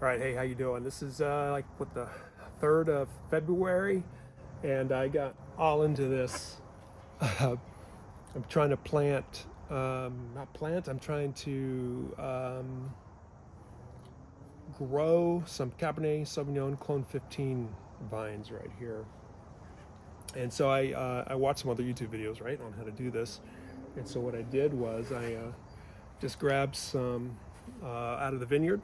All right, hey, how you doing? This is like what, the 3rd of February, and I got all into this. I'm trying to plant, not plant, I'm trying to grow some Cabernet Sauvignon Clone 15 vines right here. And so I watched some other YouTube videos, right, on how to do this. And so what I did was I just grabbed some out of the vineyard.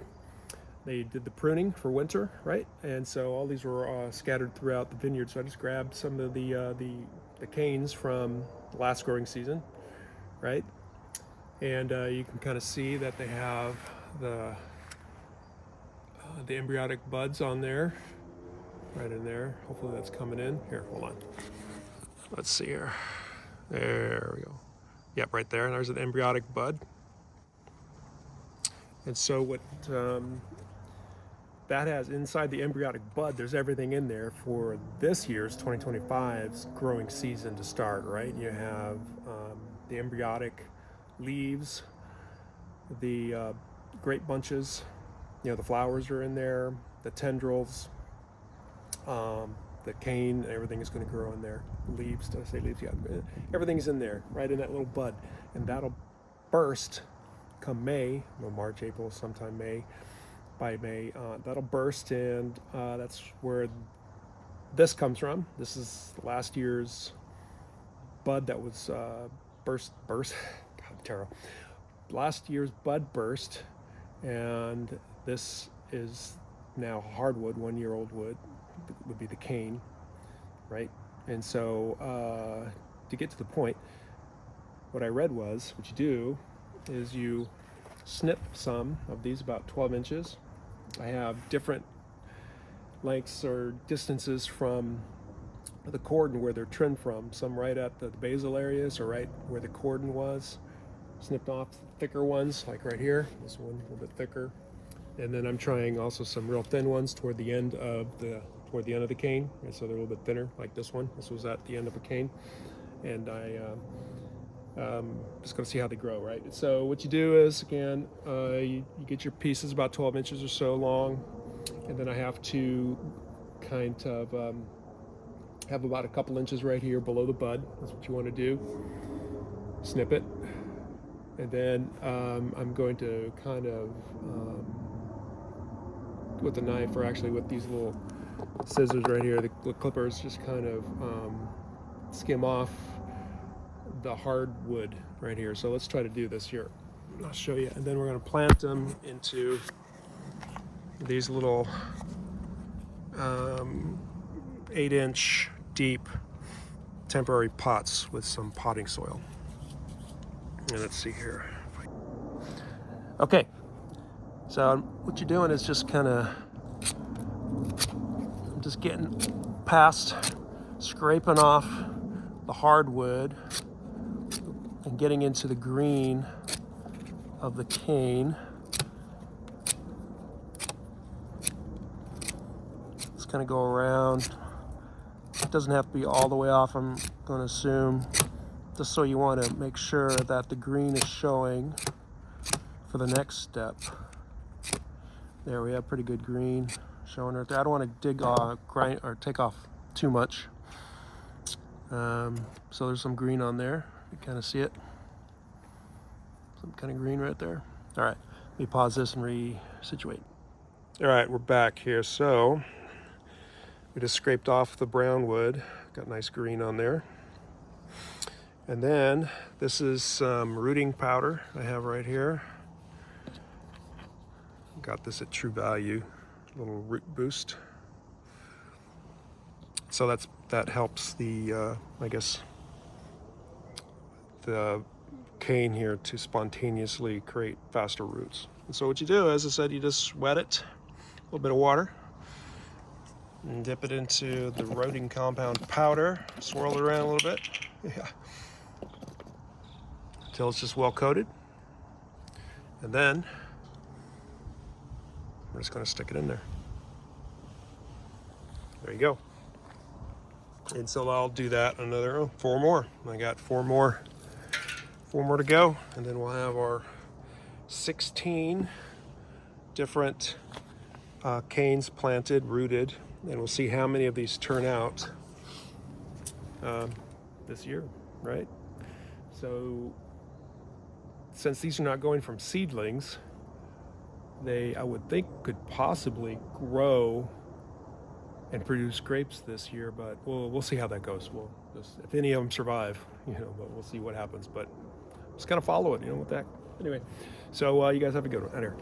They did the pruning for winter, right? And so all these were scattered throughout the vineyard. So I just grabbed some of the canes from the last growing season, right? And you can kind of see that they have the embryonic buds on there, right in there. Hopefully that's coming in. Here, hold on. Let's see here. There we go. Yep, right there. And there's an embryonic bud. And so what that has inside the embryonic bud, there's everything in there for this year's 2025's growing season to start, right? You have the embryonic leaves, the grape bunches, you know, the flowers are in there, the tendrils, the cane, everything is going to grow in there. Leaves, did I say leaves? Yeah, everything's in there, right in that little bud. And that'll burst come May, no, March, April, sometime May. By May, that'll burst, and that's where this comes from. This is last year's bud that was burst. God, terrible. Last year's bud burst, and this is now hardwood, 1-year-old wood, would be the cane, right? And so to get to the point, what I read was, what you do is you snip some of these about 12 inches. I have different lengths or distances from the cordon where they're trimmed from. Some right at the basal areas, or right where the cordon was. Snipped off thicker ones, like right here. This one a little bit thicker. And then I'm trying also some real thin ones toward the end of the cane. And so they're a little bit thinner, like this one. This was at the end of a cane. And I just going to see how they grow, right? So what you do is, again, you get your pieces about 12 inches or so long, and then I have to kind of have about a couple inches right here below the bud. That's what you want to do. Snip it, and then I'm going to kind of with the knife, or actually with these little scissors right here, the clippers, just kind of skim off the hardwood right here. So let's try to do this here. I'll show you, and then we're going to plant them into these little 8-inch deep temporary pots with some potting soil. And let's see here. Okay, so what you're doing is just kind of just getting past, scraping off the hardwood and getting into the green of the cane. It's going to go around. It doesn't have to be all the way off, I'm going to assume, just so you want to make sure that the green is showing for the next step. There, we have pretty good green showing right there. I don't want to dig grind or take off too much. So there's some green on there. You kind of see it. Some kind of green right there. All right, let me pause this and resituate. All right, we're back here. So we just scraped off the brown wood. Got nice green on there. And then this is some rooting powder I have right here. Got this at True Value, little root boost. So that helps the, I guess, the cane here to spontaneously create faster roots. And so what you do, as I said, you just wet it, a little bit of water, and dip it into the rooting compound powder, swirl it around a little bit, yeah, until it's just well coated. And then we're just going to stick it in there. There you go. And so I'll do that another 4 more. I got 4 more to go, and then we'll have our 16 different canes planted, rooted, and we'll see how many of these turn out this year, right? So since these are not going from seedlings, they, I would think, could possibly grow and produce grapes this year, but we'll see how that goes. We'll just, if any of them survive, but we'll see what happens. But just kind of follow it, what that. Anyway, so you guys have a good one. Out here.